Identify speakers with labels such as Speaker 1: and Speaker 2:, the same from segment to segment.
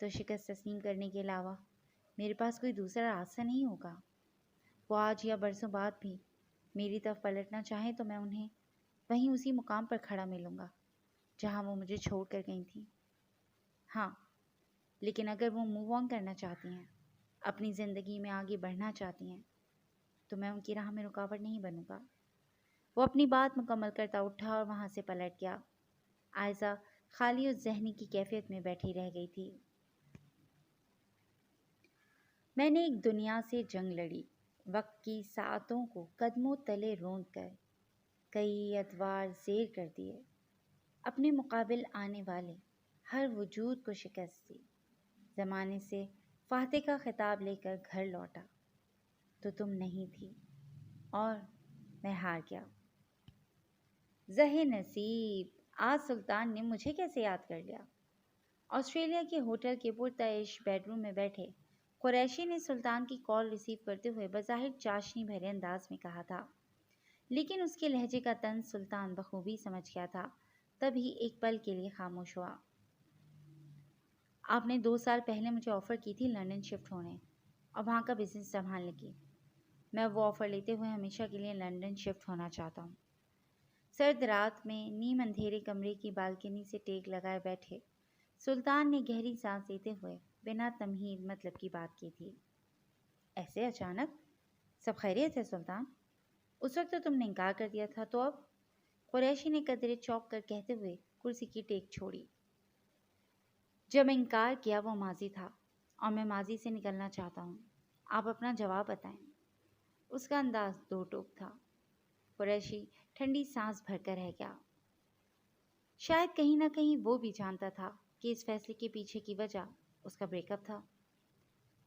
Speaker 1: تو شکست تسلیم کرنے کے علاوہ میرے پاس کوئی دوسرا راستہ نہیں ہوگا۔ وہ آج یا برسوں بعد بھی میری طرف پلٹنا چاہیں تو میں انہیں وہیں اسی مقام پر کھڑا ملوں گا جہاں وہ مجھے چھوڑ کر گئی تھیں۔ ہاں، لیکن اگر وہ موو آن کرنا چاہتی ہیں، اپنی زندگی میں آگے بڑھنا چاہتی ہیں، تو میں ان کی راہ میں رکاوٹ نہیں بنوں گا۔ وہ اپنی بات مکمل کرتا اٹھا اور وہاں سے پلٹ گیا۔ عائزہ خالی اور ذہنی کی کیفیت میں بیٹھی رہ گئی تھی۔ میں نے ایک دنیا سے جنگ لڑی، وقت کی ساعتوں کو قدموں تلے روند کر کئی ادوار زیر کر دیے، اپنے مقابل آنے والے ہر وجود کو شکست دی، زمانے سے فاتح کا خطاب لے کر گھر لوٹا تو تم نہیں تھی اور میں ہار گیا۔ زہ نصیب، آج سلطان نے مجھے کیسے یاد کر لیا؟ آسٹریلیا کے ہوٹل کے پرتعیش بیڈ روم میں بیٹھے قریشی نے سلطان کی کال ریسیو کرتے ہوئے بظاہر چاشنی بھرے انداز میں کہا تھا، لیکن اس کے لہجے کا طنز سلطان بخوبی سمجھ گیا تھا۔ تبھی ایک پل کے لیے خاموش ہوا۔ آپ نے 2 سال پہلے مجھے آفر کی تھی لندن شفٹ ہونے اور وہاں کا بزنس سنبھالنے کی۔ میں وہ آفر لیتے ہوئے ہمیشہ کے لیے لندن شفٹ ہونا چاہتا ہوں۔ سرد رات میں نیم اندھیرے کمرے کی بالکنی سے ٹیک لگائے بیٹھے سلطان نے گہری سانس لیتے ہوئے بنا تمہید مطلب کی بات کی تھی۔ ایسے اچانک؟ سب خیریت ہے سلطان؟ اس وقت تو تم نے انکار کر دیا تھا، تو اب؟ قریشی نے قدرے چونک کر کہتے ہوئے کرسی کی ٹیک چھوڑی۔ جب انکار کیا وہ ماضی تھا اور میں ماضی سے نکلنا چاہتا ہوں۔ آپ اپنا جواب بتائیں۔ اس کا انداز دو ٹوک تھا۔ قریشی ٹھنڈی سانس بھر کر رہ گیا۔ شاید کہیں نہ کہیں وہ بھی جانتا تھا کہ اس فیصلے کے پیچھے کی وجہ اس کا بریک اپ تھا۔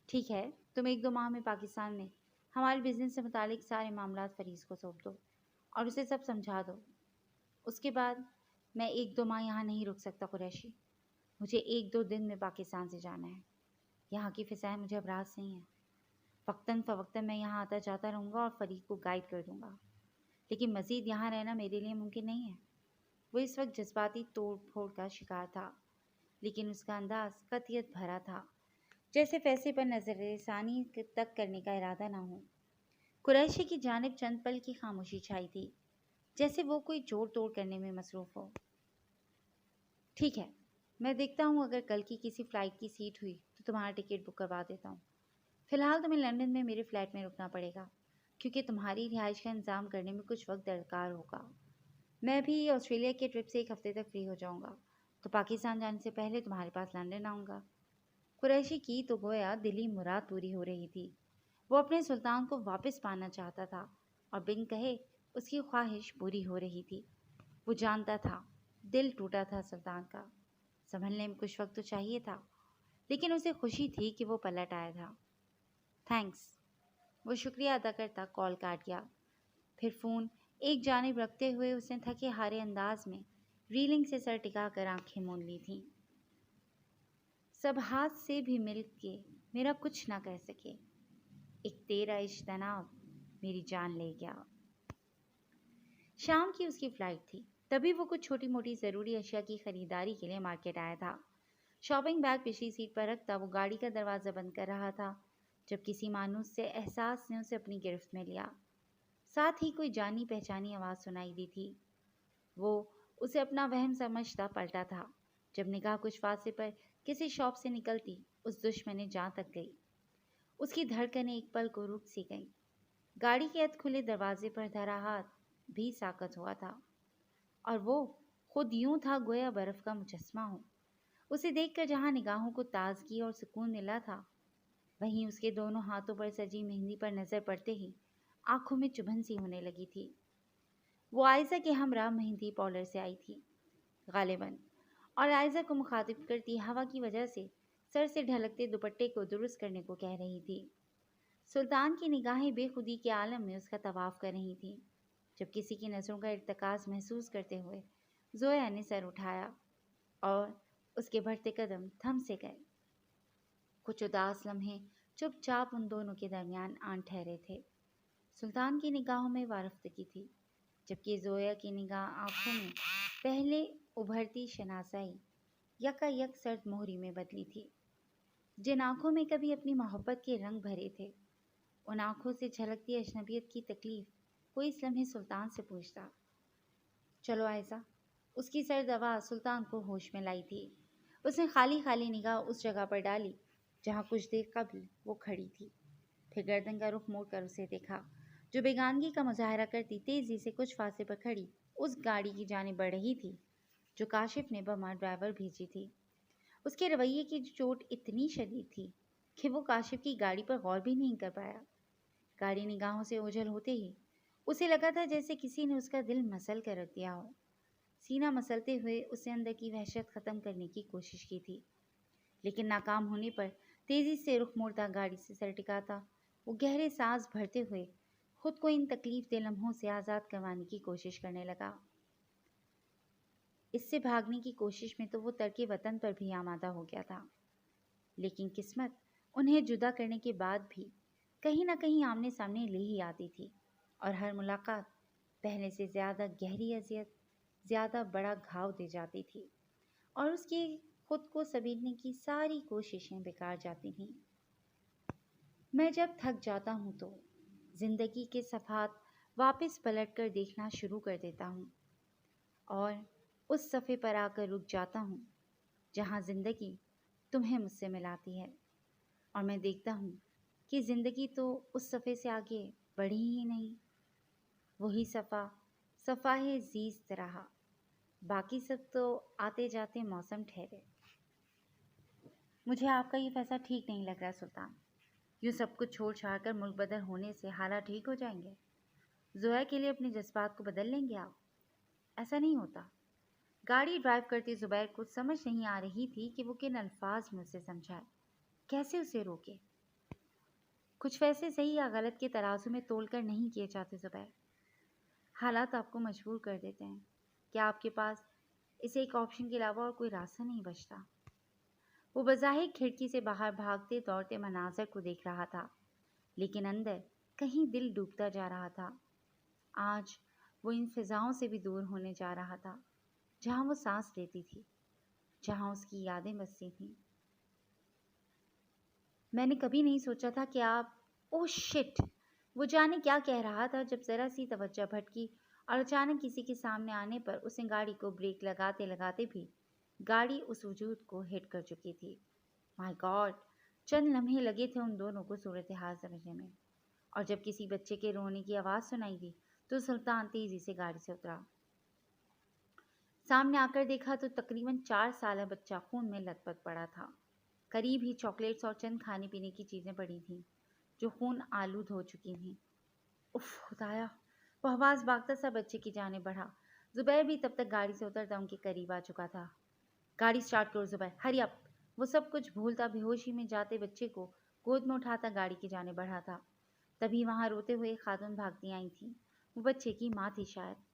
Speaker 1: ٹھیک ہے، تم 1-2 ماہ میں پاکستان میں ہمارے بزنس سے متعلق سارے معاملات فریز کو سونپ دو اور اسے سب سمجھا دو۔ اس کے بعد میں 1-2 ماہ یہاں نہیں رک سکتا قریشی۔ مجھے 1-2 دن میں پاکستان سے جانا ہے۔ یہاں کی فضائیں مجھے اب راس نہیں ہیں۔ وقتاً فوقتاً میں یہاں آتا جاتا رہوں گا اور فرید کو گائیڈ کر دوں گا، لیکن مزید یہاں رہنا میرے لیے ممکن نہیں ہے۔ وہ اس وقت جذباتی توڑ پھوڑ کا شکار تھا، لیکن اس کا انداز قطعیت بھرا تھا، جیسے فیصلے پر نظر ثانی تک کرنے کا ارادہ نہ ہو۔ قریشی کی جانب چند پل کی خاموشی چھائی تھی، جیسے وہ کوئی جوڑ توڑ کرنے میں مصروف ہو۔ ٹھیک ہے، میں دیکھتا ہوں، اگر کل کی کسی فلائٹ کی سیٹ ہوئی تو تمہارا ٹکٹ بک کروا دیتا ہوں۔ فی الحال تمہیں لندن میں میرے فلیٹ میں رکنا پڑے گا، کیونکہ تمہاری رہائش کا انتظام کرنے میں کچھ وقت درکار ہوگا۔ میں بھی آسٹریلیا کے ٹرپ سے 1 ہفتے تک فری ہو جاؤں گا، تو پاکستان جانے سے پہلے تمہارے پاس لندن آؤں گا۔ قریشی کی تو گویا دلی مراد پوری ہو رہی تھی۔ وہ اپنے سلطان کو واپس پانا چاہتا تھا اور بن کہے اس کی خواہش پوری ہو رہی تھی۔ وہ جانتا تھا دل ٹوٹا تھا سلطان کا، سنبھلنے میں کچھ وقت تو چاہیے تھا، لیکن اسے خوشی تھی کہ وہ پلٹ آیا تھا۔ تھینکس، وہ شکریہ ادا کرتا کال کاٹ گیا۔ پھر فون ایک جانب رکھتے ہوئے اس نے تھکے ہارے انداز میں ریلنگ سے سر ٹکا کر آنکھیں مون لی تھیں۔ سب ہاتھ سے بھی مل کے میرا کچھ نہ کر سکے، ایک تیرا اجتناب میری جان لے گیا۔ شام کی اس کی فلائٹ تھی، تبھی وہ کچھ چھوٹی موٹی ضروری اشیاء کی خریداری کے لیے مارکیٹ آیا تھا۔ شاپنگ بیگ پچھلی سیٹ پر رکھتا وہ گاڑی کا دروازہ بند کر رہا تھا جب کسی مانوس سے احساس نے اسے اپنی گرفت میں لیا۔ ساتھ ہی کوئی جانی پہچانی آواز سنائی دی تھی۔ وہ اسے اپنا وہم سمجھتا پلٹا تھا جب نگاہ کچھ فاصلے پر کسی شاپ سے نکلتی اس دشمن جاں تک گئی۔ اس کی دھڑکنیں ایک پل کو رک سی گئیں۔ گاڑی کے اد کھلے دروازے پر دھرا ہاتھ بھی ساکت ہوا تھا اور وہ خود یوں تھا گویا برف کا مجسمہ ہو۔ اسے دیکھ کر جہاں نگاہوں کو تازگی اور سکون ملا تھا، وہیں اس کے دونوں ہاتھوں پر سجی مہندی پر نظر پڑتے ہی آنکھوں میں چبھن سی ہونے لگی تھی۔ وہ عائزہ کے ہمراہ مہندی پارلر سے آئی تھی غالباً، اور عائزہ کو مخاطب کرتی ہوا کی وجہ سے سر سے ڈھلکتے دوپٹے کو درست کرنے کو کہہ رہی تھی۔ سلطان کی نگاہیں بے خودی کے عالم میں اس کا طواف کر رہی تھیں جب کسی کی نظروں کا ارتکاز محسوس کرتے ہوئے زویا نے سر اٹھایا اور اس کے بڑھتے قدم تھم سے گئے۔ کچھ اداس لمحے چپ چاپ ان دونوں کے درمیان آن ٹھہرے تھے۔ سلطان کی نگاہوں میں وارفتگی تھی، جبکہ زویا کی نگاہ آنکھوں میں پہلے ابھرتی شناسائی یکا یک سرد مہری میں بدلی تھی۔ جن آنکھوں میں کبھی اپنی محبت کے رنگ بھرے تھے، ان آنکھوں سے جھلکتی اجنبیت کی تکلیف کوئی اس لمحے سلطان سے پوچھتا۔ چلو عائزہ، اس کی سرد آواز سلطان کو ہوش میں لائی تھی۔ اس نے خالی خالی نگاہ اس جگہ پر ڈالی جہاں کچھ دیر قبل وہ کھڑی تھی، پھر گردن کا رخ موڑ کر اسے دیکھا جو بیگانگی کا مظاہرہ کرتی تیزی سے کچھ فاصلے پر کھڑی اس گاڑی کی جانب بڑھ رہی تھی جو کاشف نے بما ڈرائیور بھیجی تھی۔ اس کے رویے کی چوٹ اتنی شدید تھی کہ وہ کاشف کی گاڑی پر غور بھی نہیں کر پایا۔ گاڑی نگاہوں سے اوجھل ہوتے ہی اسے لگا تھا جیسے کسی نے اس کا دل مسل کر رکھ دیا ہو۔ سینہ مسلتے ہوئے اسے اندر کی وحشت ختم کرنے کی کوشش کی تھی، لیکن ناکام ہونے پر تیزی سے رخ موڑتا گاڑی سے سر ٹکاتا وہ گہرے سانس بھرتے ہوئے خود کو ان تکلیف دہ لمحوں سے آزاد کروانے کی کوشش کرنے لگا۔ اس سے بھاگنے کی کوشش میں تو وہ ترک وطن پر بھی آمادہ ہو گیا تھا، لیکن قسمت انہیں جدا کرنے کے بعد بھی کہیں نہ کہیں آمنے سامنے لے ہی آتی تھی، اور ہر ملاقات پہلے سے زیادہ گہری اذیت، زیادہ بڑا گھاؤ دے جاتی تھی، اور اس کی خود کو سمیٹنے کی ساری کوششیں بیکار جاتی تھیں۔ میں جب تھک جاتا ہوں تو زندگی کے صفحات واپس پلٹ کر دیکھنا شروع کر دیتا ہوں، اور اس صفحے پر آ کر رک جاتا ہوں جہاں زندگی تمہیں مجھ سے ملاتی ہے، اور میں دیکھتا ہوں کہ زندگی تو اس صفحے سے آگے بڑھی ہی نہیں۔ وہی صفحہ زیست رہا، باقی سب تو آتے جاتے موسم ٹھہرے۔ مجھے آپ کا یہ فیصلہ ٹھیک نہیں لگ رہا سلطان۔ یوں سب کچھ چھوڑ چھاڑ کر ملک بدر ہونے سے حالات ٹھیک ہو جائیں گے؟ زویا کے لیے اپنے جذبات کو بدل لیں گے آپ؟ ایسا نہیں ہوتا۔ گاڑی ڈرائیو کرتے زبیر کو سمجھ نہیں آ رہی تھی کہ وہ کن الفاظ میں اسے سمجھائے، کیسے اسے روکے۔ کچھ فیصلے صحیح یا غلط کے ترازو میں تول کر نہیں کیے جاتے زبیر، حالات آپ کو مجبور کر دیتے ہیں۔ کیا آپ کے پاس اسے ایک آپشن کے علاوہ اور کوئی راستہ نہیں بچتا؟ وہ بظاہر کھڑکی سے باہر بھاگتے دوڑتے مناظر کو دیکھ رہا تھا، لیکن اندر کہیں دل ڈوبتا جا رہا تھا۔ آج وہ ان فضاؤں سے بھی دور ہونے جا رہا تھا جہاں وہ سانس لیتی تھی، جہاں اس کی یادیں بستی تھیں۔ میں نے کبھی نہیں سوچا تھا کہ آپ اوہ شٹ! وہ جانے کیا کہہ رہا تھا جب ذرا سی توجہ بھٹکی اور اچانک کسی کے سامنے آنے پر اس نے گاڑی کو بریک لگاتے لگاتے بھی گاڑی اس وجود کو ہٹ کر چکی تھی۔ مائی گاڈ! چند لمحے لگے تھے ان دونوں کو صورتحال سمجھنے میں، اور جب کسی بچے کے رونے کی آواز سنائی دی تو سلطان تیزی سے گاڑی سے اترا۔ سامنے آ کر دیکھا تو تقریباً 4 سالہ بچہ خون میں لت پت پڑا تھا۔ قریب ہی چاکلیٹس اور چند کھانے پینے کی چیزیں پڑی تھیں جو خون آلود ہو چکی تھیں۔ اف خدایا! وہ آواز بھاگتا سا بچے کی جانب بڑھا۔ زبیر بھی تب تک گاڑی سے اترتا ان کے قریب آ چکا تھا۔ گاڑی سٹارٹ کرو زبیر، ہری اپ! وہ سب کچھ بھولتا بے ہوشی میں جاتے بچے کو گود میں اٹھاتا گاڑی کی جانب بڑھا تھا۔ تبھی وہاں روتے ہوئے ایک خاتون بھاگتی آئی تھیں۔ وہ بچے کی ماں تھی شاید۔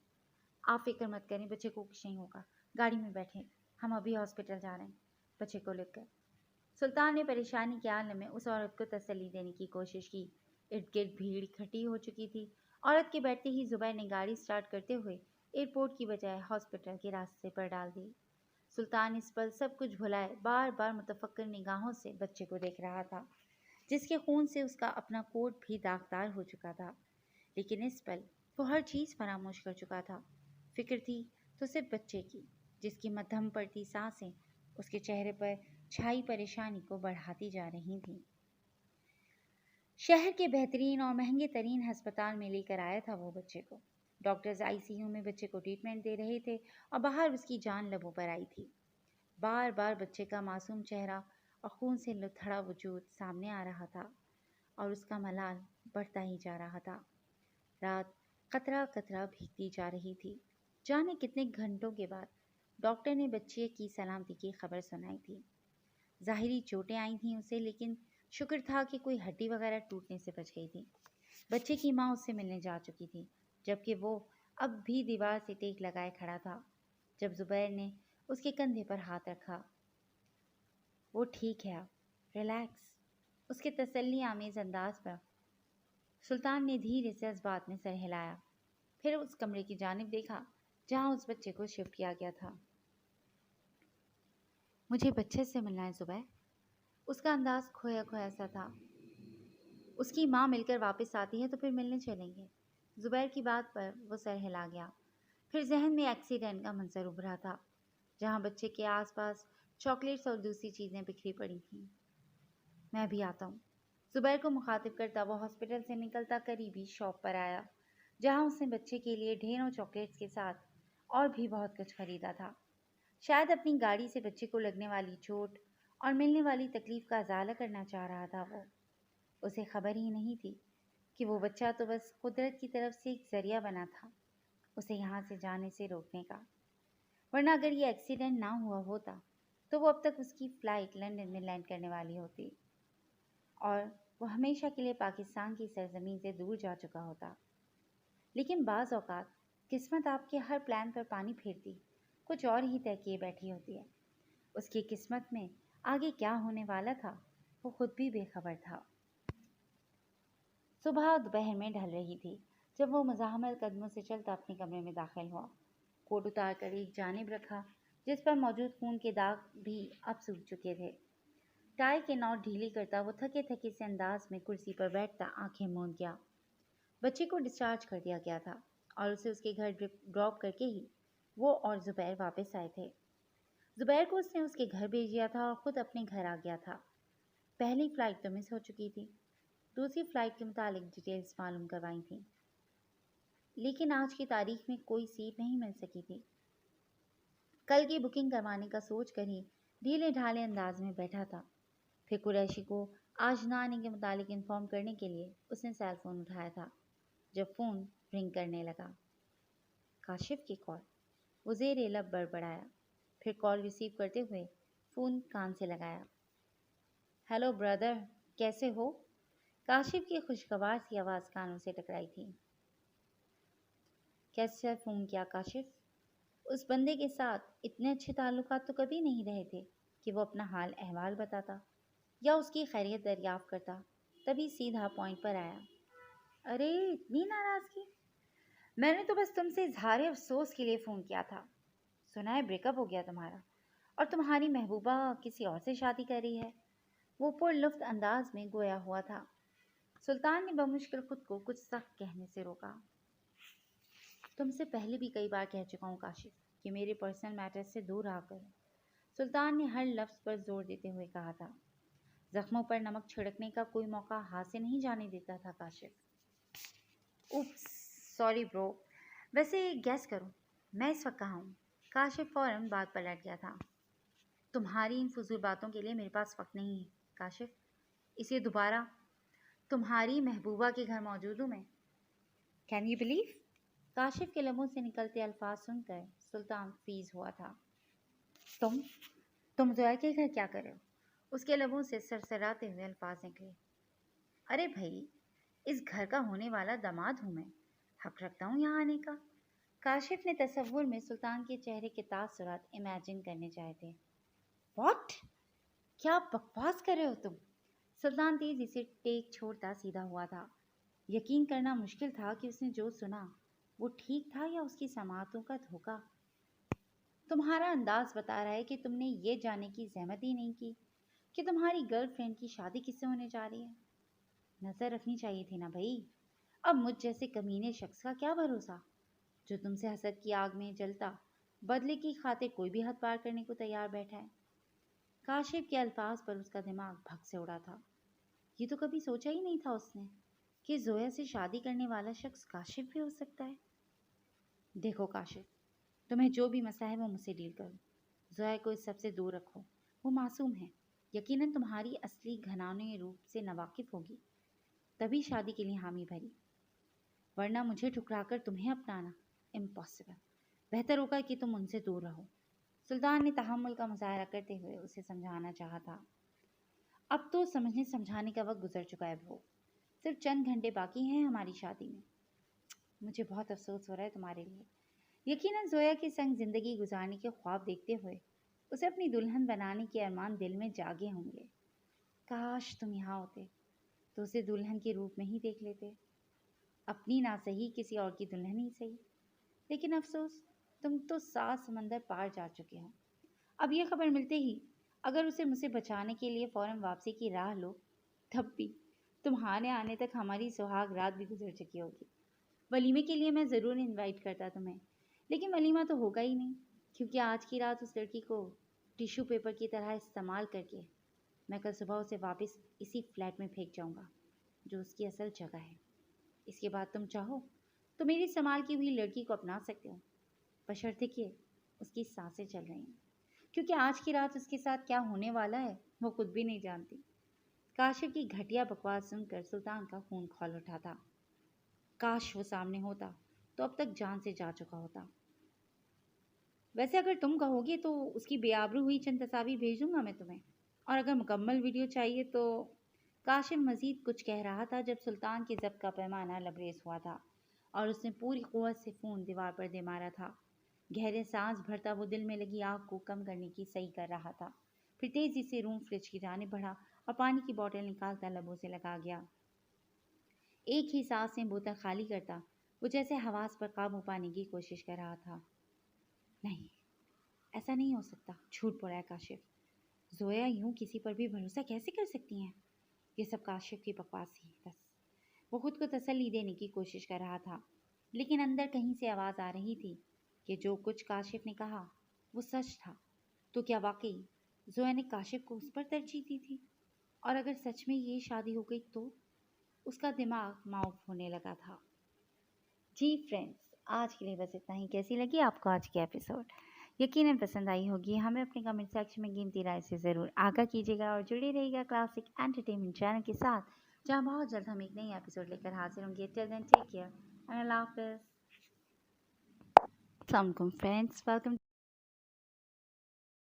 Speaker 1: آپ فکر مت کریں، بچے کو کچھ نہیں ہوگا، گاڑی میں بیٹھیں، ہم ابھی ہاسپٹل جا رہے ہیں، بچے کو لے کر۔ سلطان نے پریشانی کے عالم میں اس عورت کو تسلی دینے کی کوشش کی۔ ارد گرد بھیڑ اکٹھی ہو چکی تھی۔ عورت کے بیٹھتے ہی زبیر نے گاڑی سٹارٹ کرتے ہوئے ایئرپورٹ کی بجائے ہاسپٹل کے راستے پر ڈال دی۔ سلطان اس پل سب کچھ بھلائے بار بار متفکر نگاہوں سے بچے کو دیکھ رہا تھا جس کے خون سے اس کا اپنا کوٹ بھی داغدار ہو چکا تھا، لیکن اس پل وہ ہر چیز فراموش کر چکا تھا۔ فکر تھی تو صرف بچے کی، جس کی مدھم پڑتی سانسیں اس کے چہرے پر چھائی پریشانی کو بڑھاتی جا رہی تھیں۔ شہر کے بہترین اور مہنگے ترین ہسپتال میں لے کر آیا تھا وہ بچے کو۔ ڈاکٹرز ICU میں بچے کو ٹریٹمنٹ دے رہے تھے اور باہر اس کی جان لبوں پر آئی تھی۔ بار بار بچے کا معصوم چہرہ اور خون سے لتھڑا وجود سامنے آ رہا تھا، اور اس کا ملال بڑھتا ہی جا رہا تھا۔ رات قطرہ قطرہ بھیگتی جا رہی تھی۔ جانے کتنے گھنٹوں کے بعد ڈاکٹر نے بچے کی سلامتی کی خبر سنائی تھی۔ ظاہری چوٹیں آئی تھیں اسے، لیکن شکر تھا کہ کوئی ہڈی وغیرہ ٹوٹنے سے بچ گئی تھی۔ بچے کی ماں اس سے ملنے جا چکی تھی، جبکہ وہ اب بھی دیوار سے ٹیک لگائے کھڑا تھا۔ جب زبیر نے اس کے کندھے پر ہاتھ رکھا، وہ ٹھیک ہے اب، ریلیکس، اس کے تسلی آمیز انداز پر سلطان نے دھیرے سے اس بات میں سر ہلایا، پھر اس کمرے کی جانب دیکھا جہاں اس بچے کو شفٹ کیا گیا تھا۔ مجھے بچے سے ملنا ہے زبیر۔ اس کا انداز کھویا کھویا سا تھا۔ اس کی ماں مل کر واپس آتی ہے تو پھر ملنے چلیں گے۔ زبیر کی بات پر وہ سر ہلا گیا۔ پھر ذہن میں ایکسیڈنٹ کا منظر ابھرا تھا جہاں بچے کے آس پاس چاکلیٹس اور دوسری چیزیں بکھری پڑی تھیں۔ میں بھی آتا ہوں، زبیر کو مخاطب کرتا وہ ہاسپٹل سے نکلتا قریبی شاپ پر آیا جہاں اس نے بچے کے لیے ڈھیروں چاکلیٹس کے ساتھ اور بھی بہت کچھ خریدا تھا۔ شاید اپنی گاڑی سے بچے کو لگنے والی چوٹ اور ملنے والی تکلیف کا ازالہ کرنا چاہ رہا تھا وہ۔ اسے خبر ہی نہیں تھی کہ وہ بچہ تو بس قدرت کی طرف سے ایک ذریعہ بنا تھا اسے یہاں سے جانے سے روکنے کا، ورنہ اگر یہ ایکسیڈنٹ نہ ہوا ہوتا تو وہ اب تک اس کی فلائٹ لندن میں لینڈ کرنے والی ہوتی اور وہ ہمیشہ کے لیے پاکستان کی سرزمین سے دور جا چکا ہوتا۔ لیکن بعض اوقات قسمت آپ کے ہر پلان پر پانی پھیرتی کچھ اور ہی طے کیے بیٹھی ہوتی ہے۔ اس کی قسمت میں آگے کیا ہونے والا تھا وہ خود بھی بے خبر تھا۔ صبح دوپہر میں ڈھل رہی تھی جب وہ مزاحمل قدموں سے چلتا اپنے کمرے میں داخل ہوا۔ کوٹ اتار کر ایک جانب رکھا جس پر موجود خون کے داغ بھی اب سوکھ چکے تھے۔ ٹائی کے نوٹ ڈھیلی کرتا وہ تھکے تھکے سے انداز میں کرسی پر بیٹھتا آنکھیں موند گیا۔ بچے کو ڈسچارج کر دیا گیا تھا اور اسے اس کے گھر ڈراپ کر کے ہی وہ اور زبیر واپس آئے تھے۔ زبیر کو اس نے اس کے گھر بھیج دیا تھا اور خود اپنے گھر آ گیا تھا۔ پہلی فلائٹ تو مس ہو چکی تھی، دوسری فلائٹ کے متعلق ڈیٹیلز معلوم کروائی تھیں، لیکن آج کی تاریخ میں کوئی سیٹ نہیں مل سکی تھی۔ کل کی بکنگ کروانے کا سوچ کر ہی ڈھیلے ڈھالے انداز میں بیٹھا تھا۔ پھر قریشی کو آج نہ آنے کے متعلق انفارم کرنے کے لیے اس نے سیل فون اٹھایا تھا جب فون رنگ کرنے لگا۔ کاشف کی کال، وہ زیر لب بڑبڑایا، پھر کال ریسیو کرتے ہوئے فون کان سے لگایا۔ ہیلو برادر، کیسے ہو؟ کاشف کی خوشگوار سی آواز کانوں سے ٹکرائی تھی۔ کیسے فون کیا کاشف؟ اس بندے کے ساتھ اتنے اچھے تعلقات تو کبھی نہیں رہے تھے کہ وہ اپنا حال احوال بتاتا یا اس کی خیریت دریافت کرتا، تبھی سیدھا پوائنٹ پر آیا۔ ارے اتنی ناراضگی؟ میں نے تو بس تم سے اظہار افسوس کے لیے فون کیا تھا۔ سنا ہے بریک اپ ہو گیا تمہارا اور تمہاری محبوبہ کسی اور سے شادی کر رہی ہے۔ وہ پر لطف انداز میں گویا ہوا تھا۔ سلطان نے بمشکل خود کو کچھ سخت کہنے سے روکا۔ تم سے پہلے بھی کئی بار کہہ چکا ہوں کاشف کہ میرے پرسنل میٹر سے دور رہا کرو، سلطان نے ہر لفظ پر زور دیتے ہوئے کہا تھا۔ زخموں پر نمک چھڑکنے کا کوئی موقع ہاتھ سے نہیں جانے دیتا تھا کاشف۔ اوپس سوری برو، ویسے گیس کرو میں اس وقت کہاں ہوں؟ کاشف فوراً بات پلٹ گیا تھا۔ تمہاری ان فضول باتوں کے لیے میرے پاس وقت نہیں ہے کاشف، اس لیے دوبارہ تمہاری محبوبہ کے گھر موجود ہوں میں۔ Can you believe? کاشف کے لبوں سے نکلتے الفاظ سن کر سلطان فریز ہوا تھا۔ تم زویا کے گھر کیا کر رہے ہو؟ اس کے لبوں سے سرسراتے ہوئے الفاظ نکلے۔ ارے بھائی، اس گھر کا ہونے والا داماد ہوں میں، حق رکھتا ہوں یہاں آنے کا۔ کاشف نے تصور میں سلطان کے چہرے کے تاثرات امیجن کرنے چاہے تھے۔ واٹ؟ کیا بکواس کر رہے ہو تم؟ سلطان تیزی سے ٹیک چھوڑتا سیدھا ہوا تھا۔ یقین کرنا مشکل تھا کہ اس نے جو سنا وہ ٹھیک تھا یا اس کی سماعتوں کا دھوکہ۔ تمہارا انداز بتا رہا ہے کہ تم نے یہ جاننے کی زحمت ہی نہیں کی کہ تمہاری گرل فرینڈ کی شادی کس سے ہونے جا رہی ہے۔ نظر رکھنی چاہیے تھی نا بھائی، اب مجھ جیسے کمینے شخص کا کیا بھروسہ جو تم سے حسد کی آگ میں جلتا بدلے کی خاطر کوئی بھی حد پار کرنے کو تیار بیٹھا ہے۔ کاشف کے الفاظ پر اس کا دماغ بھگ سے اڑا تھا۔ یہ تو کبھی سوچا ہی نہیں تھا اس نے کہ زویا سے شادی کرنے والا شخص کاشف بھی ہو سکتا ہے۔ دیکھو کاشف، تمہیں جو بھی مسئلہ ہے وہ مجھ سے ڈیل کرو، زویا کو اس سب سے دور رکھو، وہ معصوم ہے، یقیناً تمہاری اصلی گھنانے روپ سے ناواقف ہوگی، تبھی شادی کے لیے حامی بھری، ورنہ مجھے ٹھکرا کر تمہیں اپنانا امپاسبل، بہتر ہوگا کہ تم ان سے دور رہو۔ سلطان نے تحمل کا مظاہرہ کرتے ہوئے اسے سمجھانا چاہا تھا۔ اب تو سمجھنے سمجھانے کا وقت گزر چکا ہے برو، صرف چند گھنٹے باقی ہیں ہماری شادی میں۔ مجھے بہت افسوس ہو رہا ہے تمہارے لیے۔ یقیناً زویا کے سنگ زندگی گزارنے کے خواب دیکھتے ہوئے اسے اپنی دلہن بنانے کے ارمان دل میں جاگے ہوں گے۔ کاش تم یہاں ہوتے تو اسے دلہن کے روپ میں ہی دیکھ لیتے، اپنی نہ صحیح کسی اور کی دلہن ہی صحیح، لیکن افسوس تم تو 7 سمندر پار جا چکے ہو۔ اب یہ خبر ملتے ہی اگر اسے مجھ سے بچانے کے لیے فوراً واپسی کی راہ لو، تب بھی تمہارے آنے تک ہماری سہاگ رات بھی گزر چکی ہوگی۔ ولیمے کے لیے میں ضرور انوائٹ کرتا تمہیں، لیکن ولیمہ تو ہوگا ہی نہیں، کیونکہ آج کی رات اس لڑکی کو ٹیشو پیپر کی طرح استعمال کر کے میں کل صبح اسے واپس اسی فلیٹ میں پھینک جاؤں گا جو اس کی اصل جگہ ہے۔ اس کے بعد تم چاہو تو میری استعمال کی ہوئی لڑکی کو اپنا سکتے ہو، بشرطے کہ اس کی سانسیں چل رہی ہیں، کیونکہ آج کی رات اس کے ساتھ کیا ہونے والا ہے وہ خود بھی نہیں جانتی۔ کاشف کی گھٹیا بکواس سن کر سلطان کا خون کھول اٹھا تھا۔ کاش وہ سامنے ہوتا تو اب تک جان سے جا چکا ہوتا۔ ویسے اگر تم کہو گے تو اس کی بے آبرو ہوئی چند تصاویر بھیج دوں گا میں تمہیں، اور اگر مکمل ویڈیو چاہیے تو۔ کاشف مزید کچھ کہہ رہا تھا جب سلطان کے ضبط کا پیمانہ لبریز ہوا تھا اور اس نے پوری قوت سے فون دیوار پر دے مارا تھا۔ گہرے سانس بھرتا وہ دل میں لگی آگ کو کم کرنے کی صحیح کر رہا تھا، پھر تیزی سے روم فریج کی جانب بڑھا اور پانی کی بوتل نکالتا لبوں سے لگا گیا۔ ایک ہی سانس میں بوتل خالی کرتا وہ جیسے حواس پر قابو پانے کی کوشش کر رہا تھا۔ نہیں، ایسا نہیں ہو سکتا، جھوٹ بولا ہے کاشف۔ زویا یوں کسی پر بھی بھروسہ کیسے کر سکتی ہیں؟ یہ سب کاشف کی بکواس تھی بس۔ وہ خود کو تسلی دینے کی کوشش کر رہا تھا، لیکن اندر کہیں سے آواز آ رہی تھی کہ جو کچھ کاشف نے کہا وہ سچ تھا۔ تو کیا واقعی زویا نے کاشف کو اس پر ترجیح دی تھی؟ اور اگر سچ میں یہ شادی ہو گئی تو؟ اس کا دماغ معاف ہونے لگا تھا۔ جی فرینڈز، آج کے لیے بس اتنا ہی۔ کیسی لگی آپ کو آج کی ایپیسوڈ؟ یقیناً پسند آئی ہوگی۔ ہمیں اپنے کمنٹ سیکشن میں قیمتی رائے سے ضرور آگاہ کیجیے گا اور جڑے رہیے گا کلاسک انٹرٹینمنٹ چینل کے ساتھ، جہاں بہت جلد ہم ایک نئی ایپیسوڈ لے کر حاضر ہوں گے۔ ٹل دین ٹیک کیئر اینڈ اللہ حافظ۔ السلام علیکم فرینڈز، ویلکم